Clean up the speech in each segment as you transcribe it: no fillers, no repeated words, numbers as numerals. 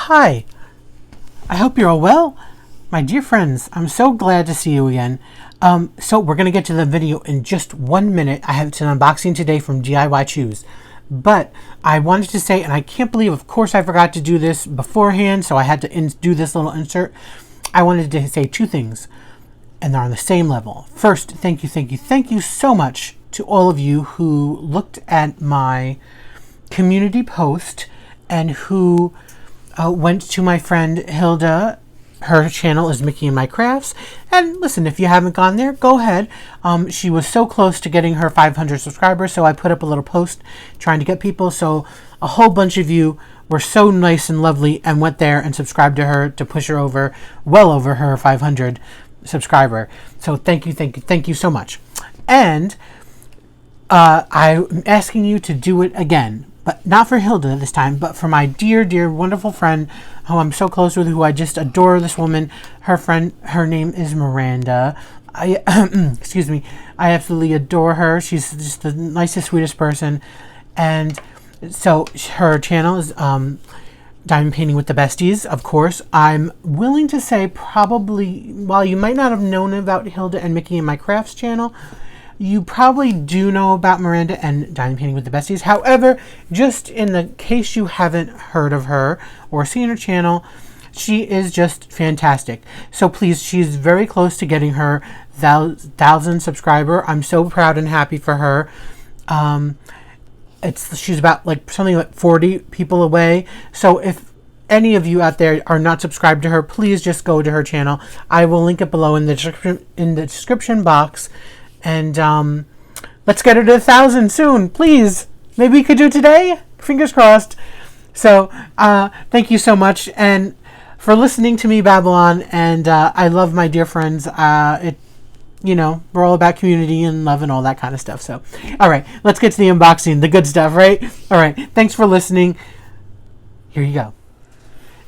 Hi, I hope you're all well. My dear friends, I'm so glad to see you again. So we're going to get to the video in just 1 minute. I have an unboxing today from DIYChoose. But I wanted to say, and I can't believe, of course I forgot to do this beforehand, so I had to do this little insert. I wanted to say two things, and they're on the same level. First, thank you so much to all of you who looked at my community post and who went to my friend Hilda. Her channel is Mickey and My Crafts. And listen, if you haven't gone there, go ahead. She was so close to getting her 500 subscribers, so I put up a little post trying to get people. So a whole bunch of you were so nice and lovely and went there and subscribed to her to push her over, well over her 500 subscriber. So thank you so much. And I'm asking you to do it again. But not for Hilda this time, but for my dear, wonderful friend who I'm so close with, who I just adore this woman. Her name is Miranda. Excuse me. I absolutely adore her. She's just the nicest, sweetest person. And so her channel is Diamond Painting with the Besties, of course. I'm willing to say probably, while you might not have known about Hilda and Mickey and My Crafts channel, you probably do know about Miranda and Diamond Painting with the Besties. However, just in the case you haven't heard of her or seen her channel, she is just fantastic. So please, she's very close to getting her 1,000 subscriber. I'm so proud and happy for her. She's about something like 40 people away. So if any of you out there are not subscribed to her, please just go to her channel. I will link it below in the description box. And let's get her to 1,000 soon, please. Maybe we could do it today. Fingers crossed. So thank you so much, and for listening to me babble on. And I love my dear friends. We're all about community and love and all that kind of stuff. So, all right, let's get to the unboxing, the good stuff, right? All right, thanks for listening. Here you go.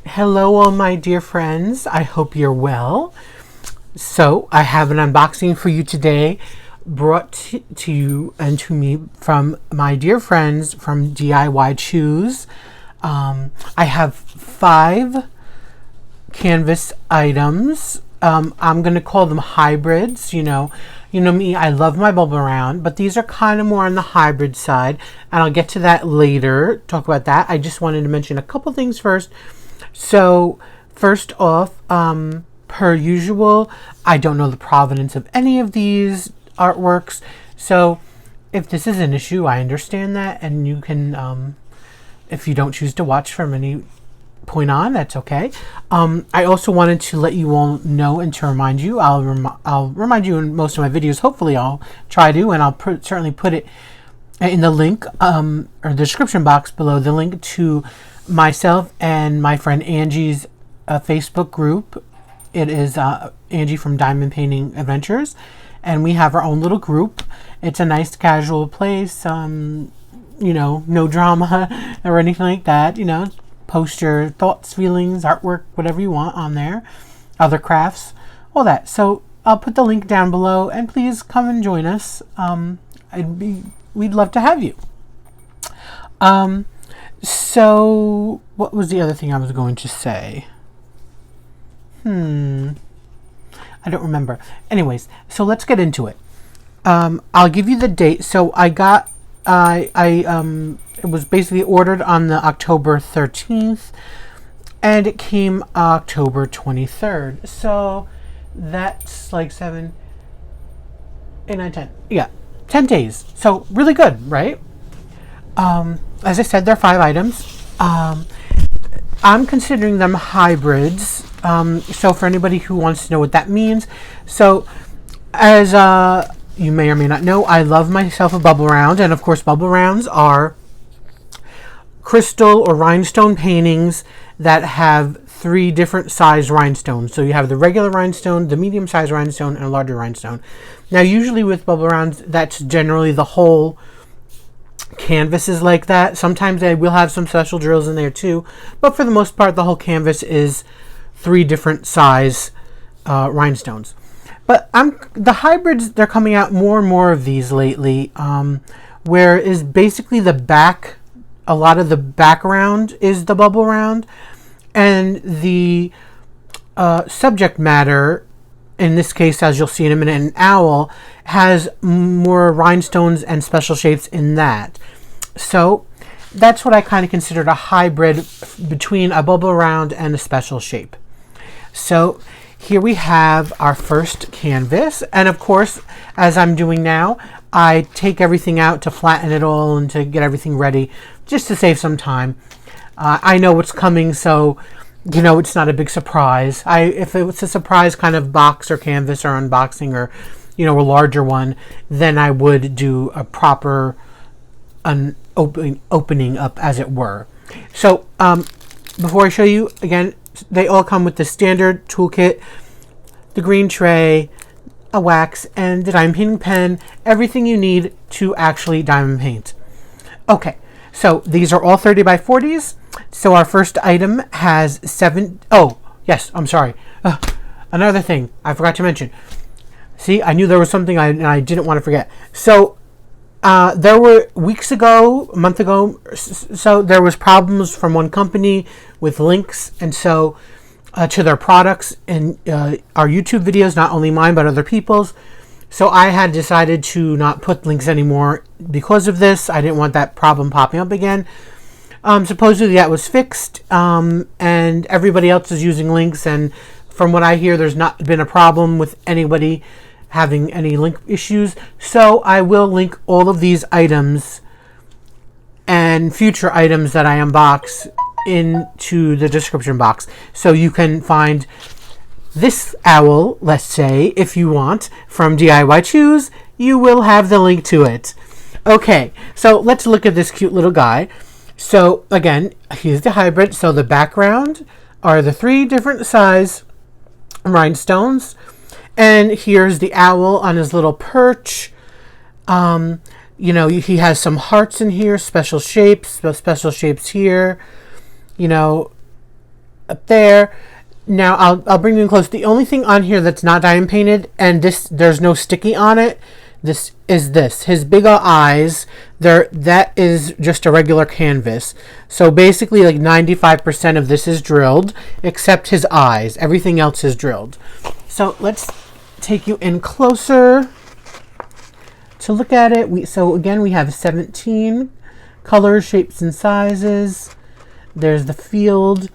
Hello, all my dear friends. I hope you're well. So I have an unboxing for you today, brought to you and to me from my dear friends from DIYChoose. I have 5 canvas items. I'm going to call them hybrids. You know me, I love my bubble round, but these are kind of more on the hybrid side, and I'll get to that later, talk about that. I just wanted to mention a couple things first. So first off, per usual, I don't know the provenance of any of these artworks, so if this is an issue, I understand that, and you can, if you don't choose to watch from any point on, that's okay. I also wanted to let you all know and to remind you, I'll remind you in most of my videos, hopefully I'll try to, and I'll certainly put it in the link, or the description box below, the link to myself and my friend Angie's Facebook group. It is Angie from Diamond Painting Adventures, and we have our own little group. It's a nice casual place, no drama or anything like that. Post your thoughts, feelings, artwork, whatever you want on there, other crafts, all that. So I'll put the link down below, and please come and join us. We'd love to have you. So what was the other thing I was going to say? I don't remember. Anyways, so let's get into it. I'll give you the date. So I got, it was basically ordered on the October 13th, and it came October 23rd. So that's like 7, 8, 9, 10. Yeah, 10 days. So really good, right? As I said, there are 5 items. I'm considering them hybrids. So for anybody who wants to know what that means, so as you may or may not know, I love myself a bubble round, and of course bubble rounds are crystal or rhinestone paintings that have 3 different size rhinestones. So you have the regular rhinestone, the medium size rhinestone, and a larger rhinestone. Now usually with bubble rounds, that's generally the whole canvas is like that. Sometimes I will have some special drills in there too, but for the most part the whole canvas is 3 different size rhinestones. But the hybrids, they're coming out more and more of these lately, where is basically the back, a lot of the background is the bubble round, And the subject matter, in this case, as you'll see in a minute, an owl, has more rhinestones and special shapes in that. So that's what I kind of considered a hybrid between a bubble round and a special shape. So here we have our first canvas, and of course, as I'm doing now, I take everything out to flatten it all and to get everything ready, just to save some time. I know what's coming, so you know it's not a big surprise. If it was a surprise kind of box or canvas or unboxing or a larger one, then I would do a proper opening up, as it were. So before I show you again, they all come with the standard toolkit, the green tray, a wax, and the diamond painting pen, everything you need to actually diamond paint. Okay, so these are all 30 by 40s. So our first item has another thing I forgot to mention. See, I knew there was something I didn't want to forget. So there were a month ago, so there was problems from one company with links, and so to their products and our YouTube videos, not only mine but other people's. So I had decided to not put links anymore because of this. I didn't want that problem popping up again. Supposedly that was fixed, and everybody else is using links, and from what I hear, there's not been a problem with anybody having any link issues. So I will link all of these items and future items that I unbox into the description box. So you can find this owl, let's say, if you want, from DIYChoose, you will have the link to it. Okay, so let's look at this cute little guy. So again, here's the hybrid. So the background are the 3 different size rhinestones. And here's the owl on his little perch. He has some hearts in here, special shapes here, up there. Now I'll bring you in close. The only thing on here that's not diamond painted, and there's no sticky on it, this is his big eyes. That is just a regular canvas. So basically like 95% of this is drilled, except his eyes. Everything else is drilled. So let's take you in closer to look at it. So again, we have 17 colors, shapes, and sizes. There's the field.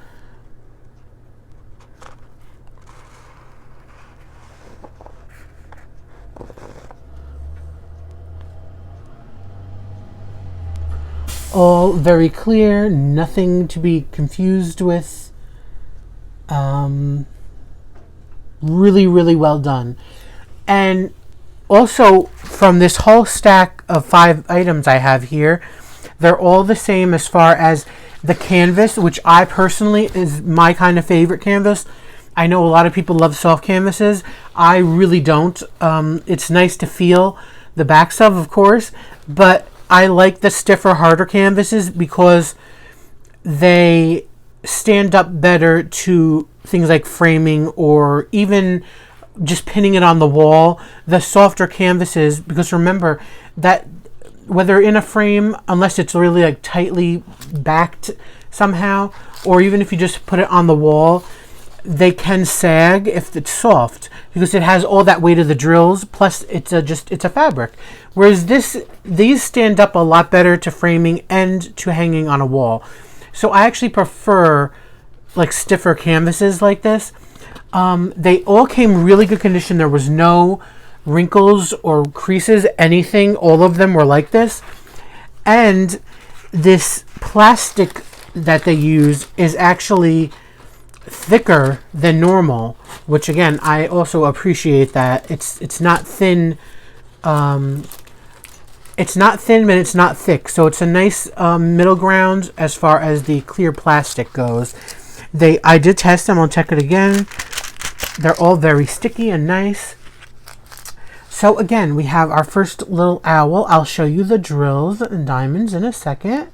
All very clear, nothing to be confused with. Really, really well done. And also, from this whole stack of 5 items I have here, they're all the same as far as the canvas, which I personally is my kind of favorite canvas. I know a lot of people love soft canvases. I really don't. It's nice to feel the backs of course, but I like the stiffer, harder canvases because they stand up better to things like framing or even just pinning it on the wall. The softer canvases, because remember that whether in a frame, unless it's really like tightly backed somehow, or even if you just put it on the wall, they can sag if it's soft because it has all that weight of the drills, plus it's a fabric. Whereas these stand up a lot better to framing and to hanging on a wall. So I actually prefer like stiffer canvases like this. They all came really good condition. There was no wrinkles or creases, anything. All of them were like this. And this plastic that they use is actually thicker than normal, which again I also appreciate that. It's not thin. It's not thin, but it's not thick. So it's a nice middle ground as far as the clear plastic goes. I did test them. I'll check it again. They're all very sticky and nice. So again, we have our first little owl. I'll show you the drills and diamonds in a second.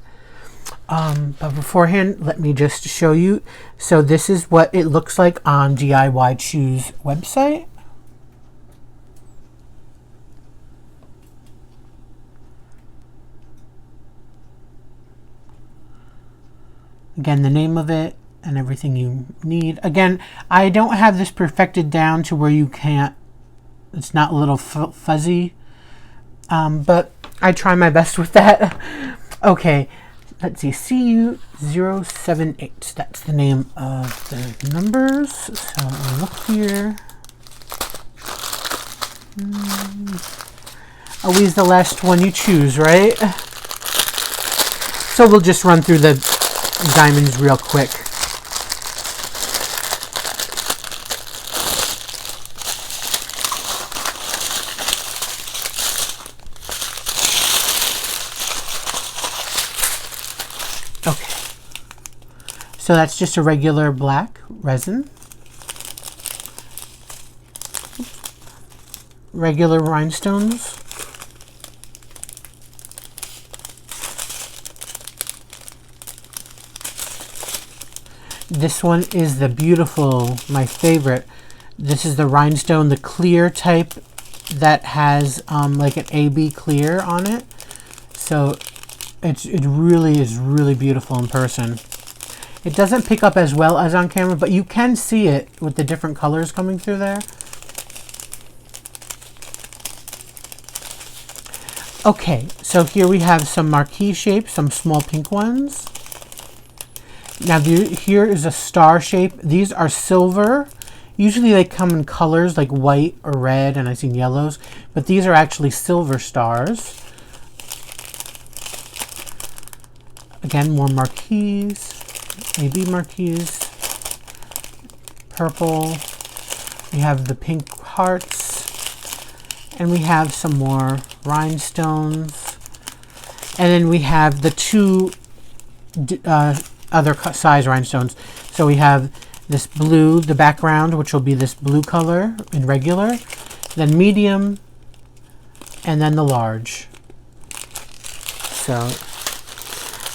But beforehand, let me just show you. So this is what it looks like on DIYChoose website. Again, the name of it, and everything you need. Again, I don't have this perfected down to where you can't, it's not a little fuzzy, but I try my best with that. Okay, let's see, CU078, that's the name of the numbers. So I'll look here. Always the last one you choose, right? So we'll just run through the diamonds real quick. Okay. So that's just a regular black resin. Regular rhinestones. This one is the beautiful, my favorite. This is the rhinestone, the clear type that has like an AB clear on it. So it really is really beautiful in person. It doesn't pick up as well as on camera, but you can see it with the different colors coming through there. Okay, so here we have some marquee shapes, some small pink ones. Now here is a star shape. These are silver. Usually they come in colors like white or red, and I've seen yellows, but these are actually silver stars. Again, more marquees, AB marquees, purple. We have the pink hearts. And we have some more rhinestones. And then we have the two other size rhinestones. So we have this blue, the background, which will be this blue color in regular, then medium, and then the large. So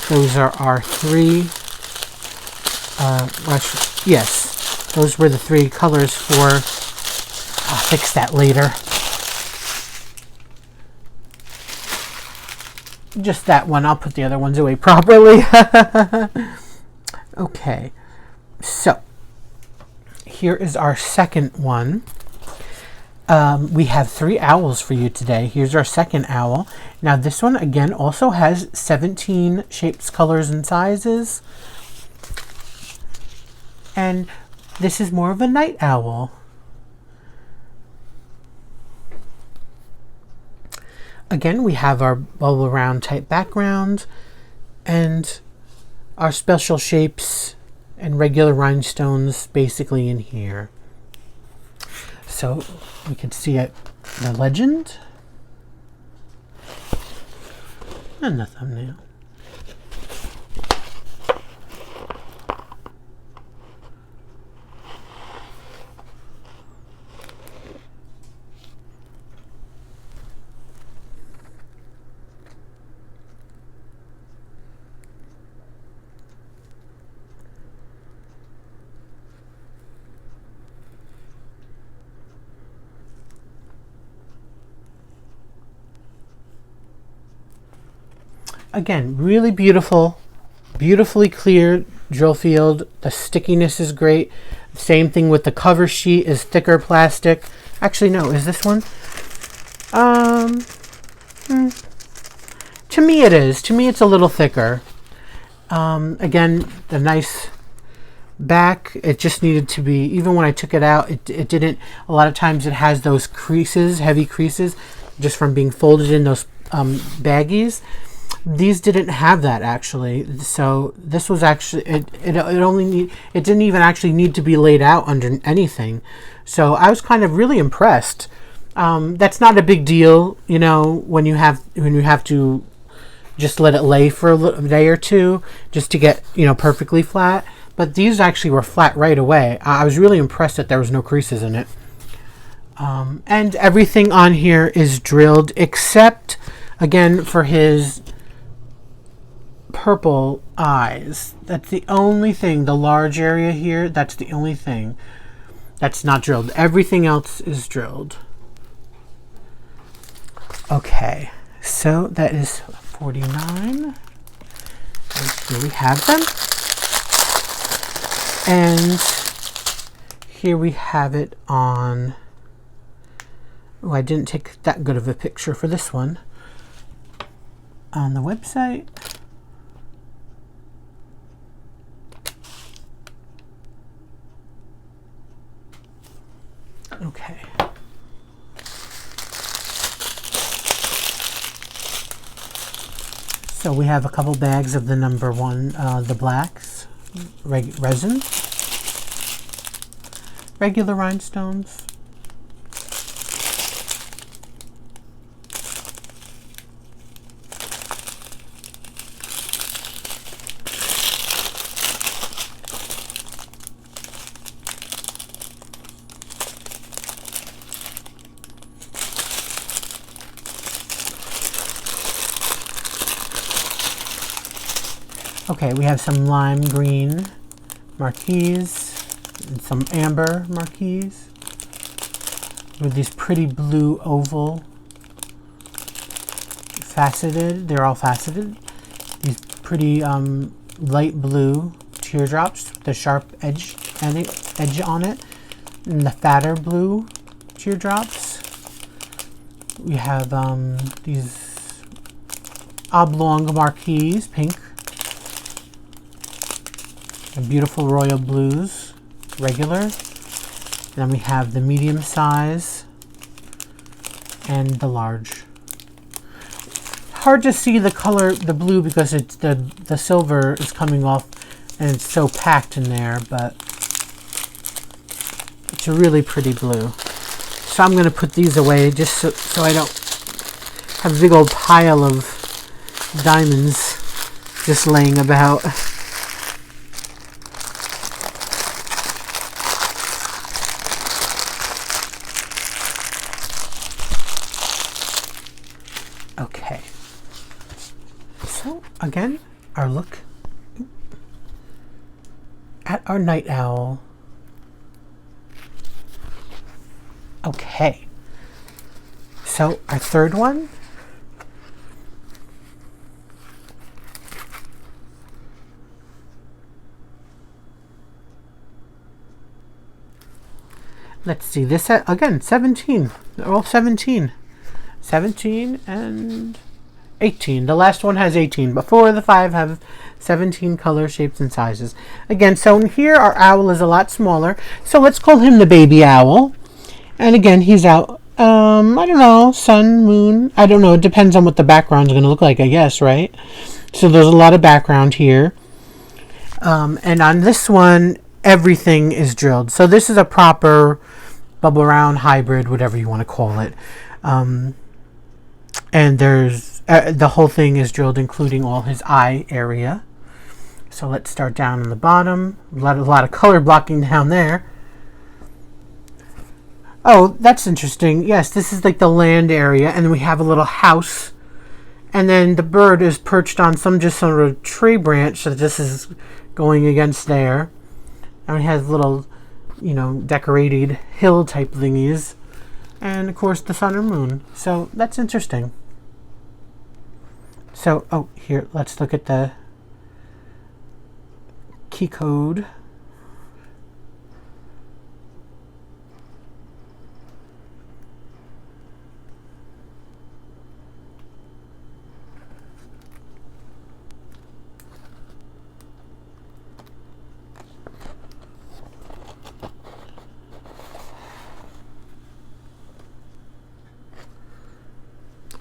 those are our three, yes, those were the three colors for, I'll fix that later. Just that one. I'll put the other ones away properly. Okay, so here is our second one. We have 3 owls for you today. Here's our second owl. Now this one again also has 17 shapes, colors, and sizes. And this is more of a night owl. Again, we have our bubble round type background and our special shapes and regular rhinestones basically in here. So we can see it, the legend and the thumbnail. Again, really beautiful, beautifully clear drill field. The stickiness is great. Same thing with the cover sheet is thicker plastic. Actually, no, is this one? To me it is. To me it's a little thicker. Again, the nice back, it just needed to be, even when I took it out, it didn't, a lot of times it has those creases, heavy creases, just from being folded in those baggies. These didn't have that actually, so this was actually it didn't even actually need to be laid out under anything. So I was kind of really impressed. That's not a big deal, you know, when you have to just let it lay for a day or two just to get, you know, perfectly flat. But these actually were flat right away. I was really impressed that there was no creases in it. And everything on here is drilled except, again, for his purple eyes. That's the only thing, the large area here, that's the only thing that's not drilled. Everything else is drilled. Okay, so that is 49. And here we have them. And here we have it on, oh, I didn't take that good of a picture for this one, on the website. Okay. So we have a couple bags of the number one, the blacks, resin, regular rhinestones, okay, we have some lime green marquees and some amber marquees with these pretty blue oval faceted, they're all faceted, these pretty light blue teardrops with the sharp edge on it, and the fatter blue teardrops. We have these oblong marquees, pink, and beautiful royal blues, regular. Then we have the medium size and the large. Hard to see the color, the blue, because it's the silver is coming off and it's so packed in there, but it's a really pretty blue. So I'm going to put these away just so I don't have a big old pile of diamonds just laying about. Okay, so again, our look at our night owl. Okay, so our third one, let's see, this again, 17, they're all 17. 17 and 18. The last one has 18, but 4 of the 5 have 17 colors, shapes, and sizes. Again, so in here our owl is a lot smaller, so let's call him the baby owl. And again, he's out, I don't know, sun, moon, I don't know, it depends on what the background's going to look like, I guess, right? So there's a lot of background here. And on this one, everything is drilled. So this is a proper bubble round hybrid, whatever you want to call it. And there's the whole thing is drilled, including all his eye area. So let's start down on the bottom. A lot of color blocking down there. Oh, that's interesting. Yes, this is like the land area, and then we have a little house, and then the bird is perched on just sort of tree branch. So this is going against there, and it has little, decorated hill type thingies. And of course the sun or moon. So that's interesting. So, oh, here, let's look at the key code.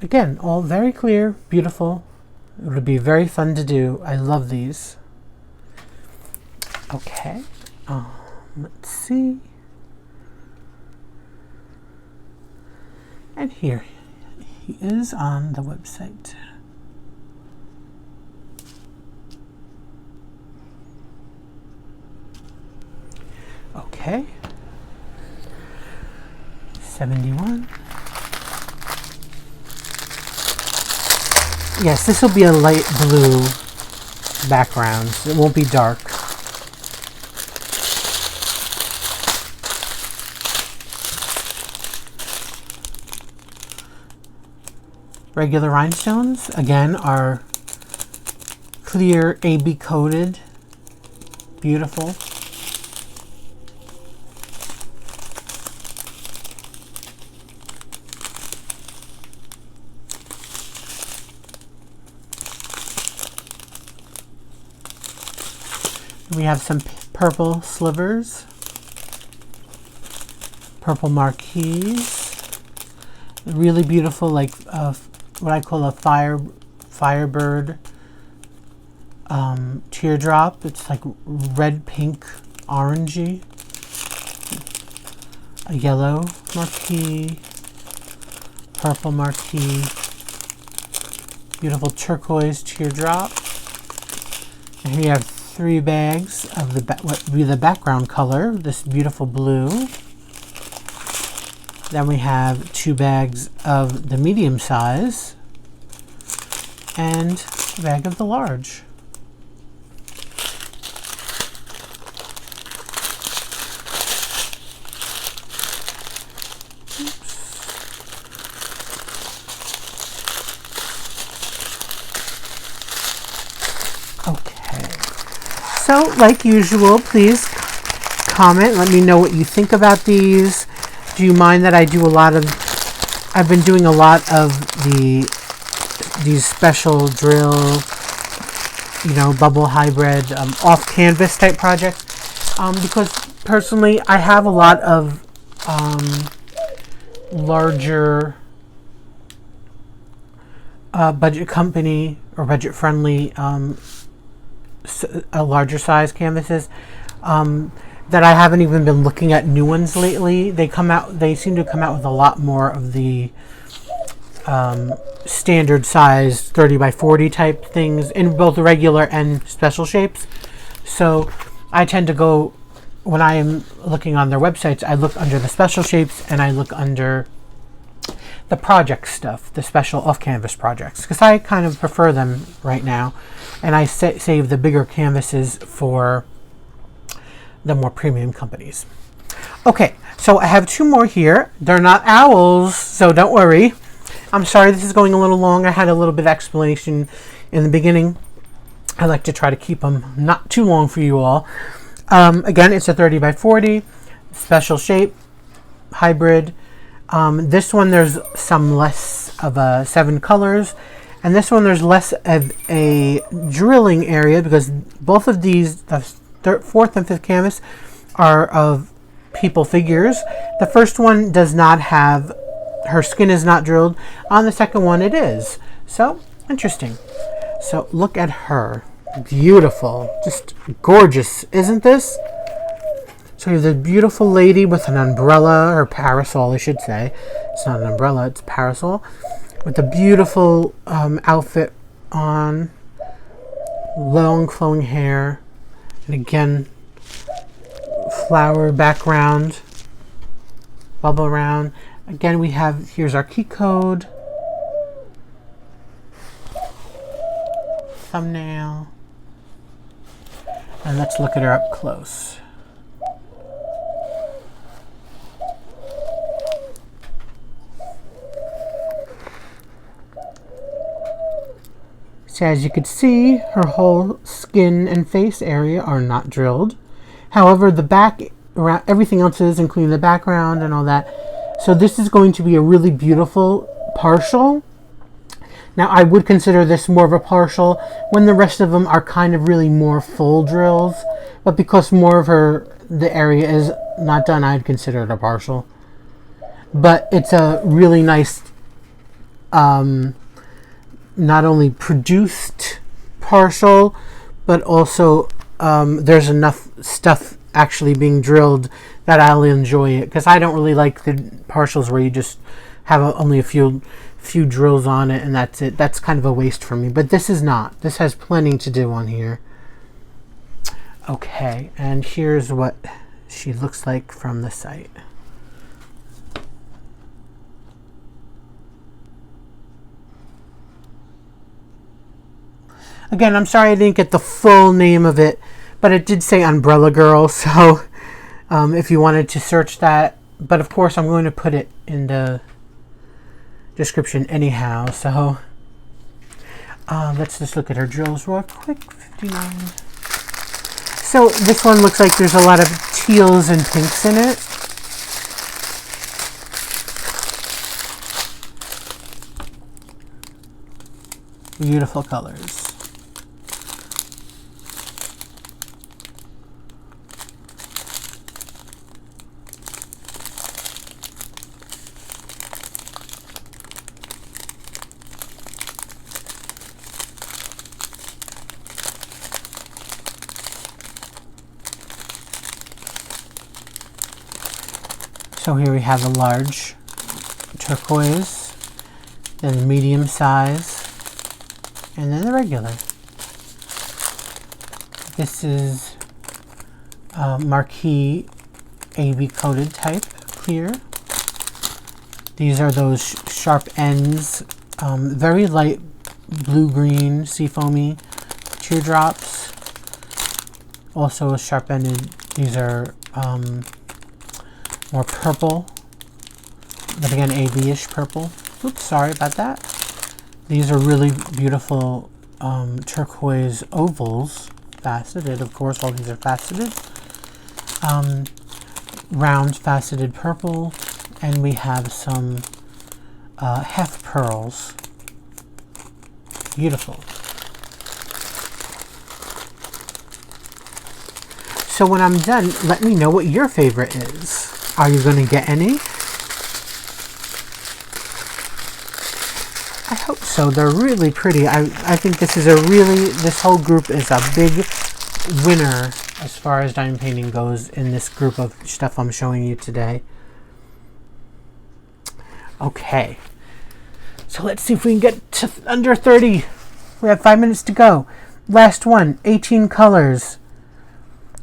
Again, all very clear, beautiful. It would be very fun to do. I love these. Okay, let's see. And here he is on the website. Okay, 71. Yes, this will be a light blue background. It won't be dark. Regular rhinestones, again, are clear AB coated. Beautiful. We have some purple slivers, purple marquise, really beautiful, like what I call a firebird teardrop. It's like red, pink, orangey. A yellow marquise, purple marquise, beautiful turquoise teardrop. And here you have 3 bags of what would be the background color, this beautiful blue. Then we have 2 bags of the medium size and a bag of the large. Okay, so like usual, please comment, let me know what you think about these. Do you mind that I do a lot of, I've been doing a lot of these special drill, you know, bubble hybrid, off canvas type projects, because personally I have a lot of larger budget company or budget friendly larger size canvases that I haven't even been looking at new ones lately. They seem to come out with a lot more of the standard size 30 by 40 type things in both regular and special shapes. So I tend to go, when I am looking on their websites, I look under the special shapes and I look under the project stuff, the special off-canvas projects, because I kind of prefer them right now, and I save the bigger canvases for the more premium companies. Okay, so I have 2 more here. They're not owls, so don't worry. I'm sorry this is going a little long. I had a little bit of explanation in the beginning. I like to try to keep them not too long for you all. Again, it's a 30 by 40, special shape, hybrid. This one there's some less of 7 colors, and this one there's less of a drilling area because both of these, the 4th and 5th canvas, are of people figures. The first one does not have, her skin is not drilled. On the second one it is. So, interesting. So, look at her. Beautiful. Just gorgeous, isn't this? So, you have the beautiful lady with an umbrella, or parasol, I should say. It's not an umbrella, it's a parasol. With a beautiful outfit on. Long flowing hair. And again, flower background. Bubble around. Again, we have, here's our key code. Thumbnail. And let's look at her up close. So as you can see, her whole skin and face area are not drilled. However, the back, everything else is, including the background and all that. So this is going to be a really beautiful partial. Now I would consider this more of a partial when the rest of them are kind of really more full drills. But because more of the area is not done, I'd consider it a partial. But it's a really nice, not only produced partial, but also there's enough stuff actually being drilled that I'll enjoy it, because I don't really like the partials where you just have only a few drills on it and that's it. That's kind of a waste for me, but this is not. This has plenty to do on here. Okay, and here's what she looks like from the site. Again, I'm sorry I didn't get the full name of it, but it did say Umbrella Girl, so if you wanted to search that. But of course, I'm going to put it in the description anyhow, so let's just look at her drills real quick. 59. So this one looks like there's a lot of teals and pinks in it. Beautiful colors. So here we have a large turquoise, then the medium size, and then the regular. This is marquee AB coated type clear. These are those sharp ends, very light blue-green seafoamy teardrops. Also sharp-ended. These are more purple, but again AB-ish purple. Oops, sorry about that. These are really beautiful turquoise ovals, faceted, of course. All these are faceted. Round faceted purple, and we have some half pearls. Beautiful. So when I'm done, let me know what your favorite is. Are you going to get any? I hope so. They're really pretty. I think this is this whole group is a big winner as far as diamond painting goes in this group of stuff I'm showing you today. Okay. So let's see if we can get to under 30. We have 5 minutes to go. Last one, 18 colors.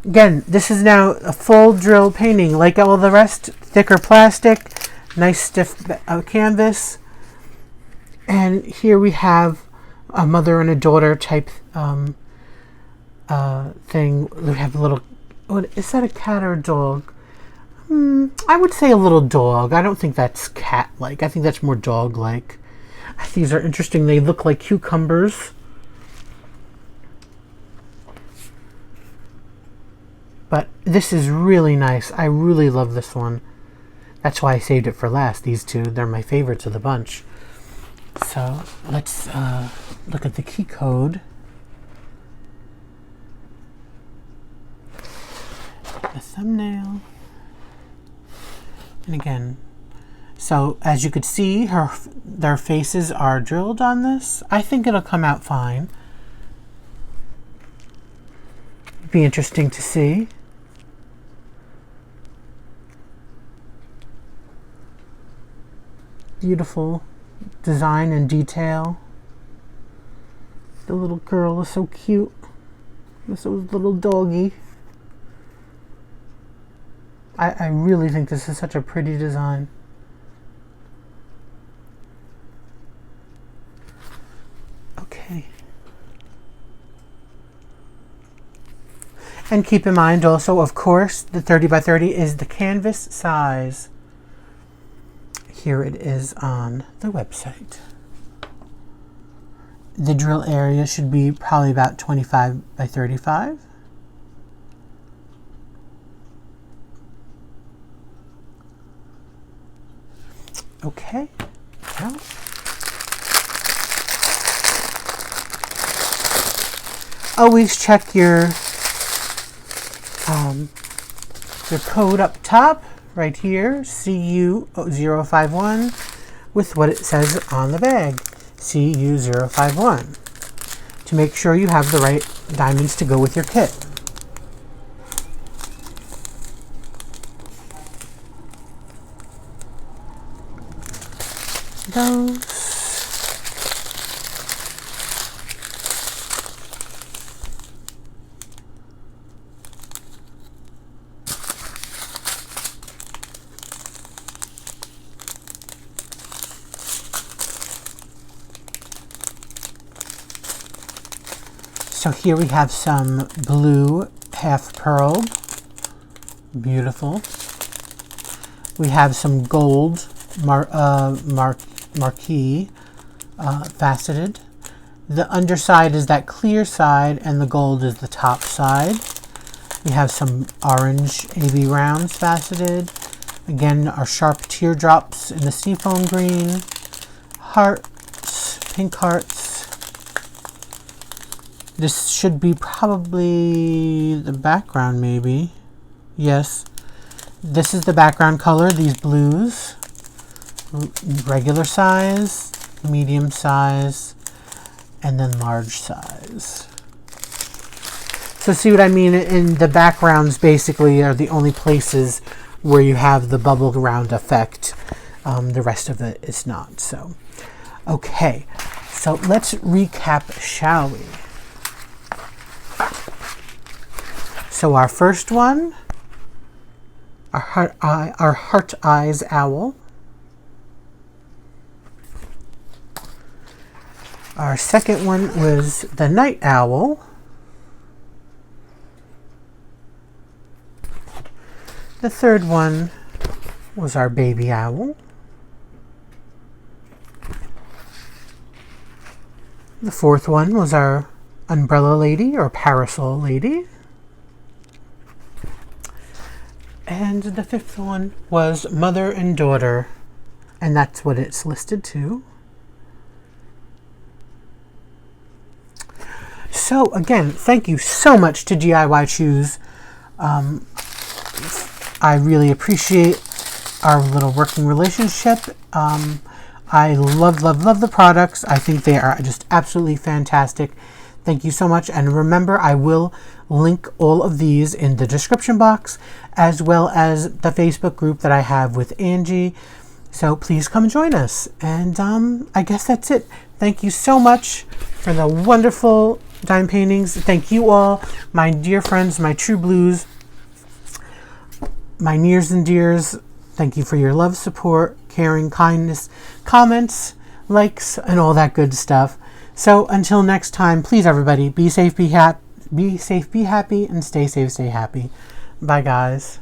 Again, this is now a full drill painting. Like all the rest, thicker plastic, nice stiff canvas. And here we have a mother and a daughter type thing. We have a little, is that a cat or a dog? I would say a little dog. I don't think that's cat-like. I think that's more dog-like. These are interesting. They look like cucumbers. But this is really nice. I really love this one. That's why I saved it for last. These two, they're my favorites of the bunch. So let's look at the key code. The thumbnail. And again, so as you could see, their faces are drilled on this. I think it'll come out fine. Be interesting to see. Beautiful design and detail. The little girl is so cute. This little doggy. I really think this is such a pretty design. Okay. And keep in mind also, of course, the 30 by 30 is the canvas size. Here it is on the website. The drill area should be probably about 25 by 35. Okay. Well, always check your code up top right here, CU051, with what it says on the bag, CU051, to make sure you have the right diamonds to go with your kit. Those. So here we have some blue half pearl, beautiful. We have some gold marquee faceted. The underside is that clear side and the gold is the top side. We have some orange AB rounds faceted. Again, our sharp teardrops in the seafoam green. Hearts, pink hearts. This should be probably the background, maybe. Yes. This is the background color, these blues. Regular size, medium size, and then large size. So see what I mean? In the backgrounds basically are the only places where you have the bubble round effect. The rest of it is not. So, okay. So let's recap, shall we? So our first one, our heart eyes owl. Our second one was the night owl. The third one was our baby owl. The fourth one was our umbrella lady or parasol lady. And the fifth one was mother and daughter, and that's what it's listed to. So again, thank you so much to DIYChoose. I really appreciate our little working relationship. I love the products. I think they are just absolutely fantastic. Thank you so much. And remember, I will link all of these in the description box, as well as the Facebook group that I have with Angie. So please come join us. And I guess that's it. Thank you so much for the wonderful dime paintings. Thank you all, my dear friends, my true blues, my nears and dears. Thank you for your love, support, caring, kindness, comments, likes, and all that good stuff. So until next time, please everybody, be safe, be happy, and stay safe, stay happy. Bye guys.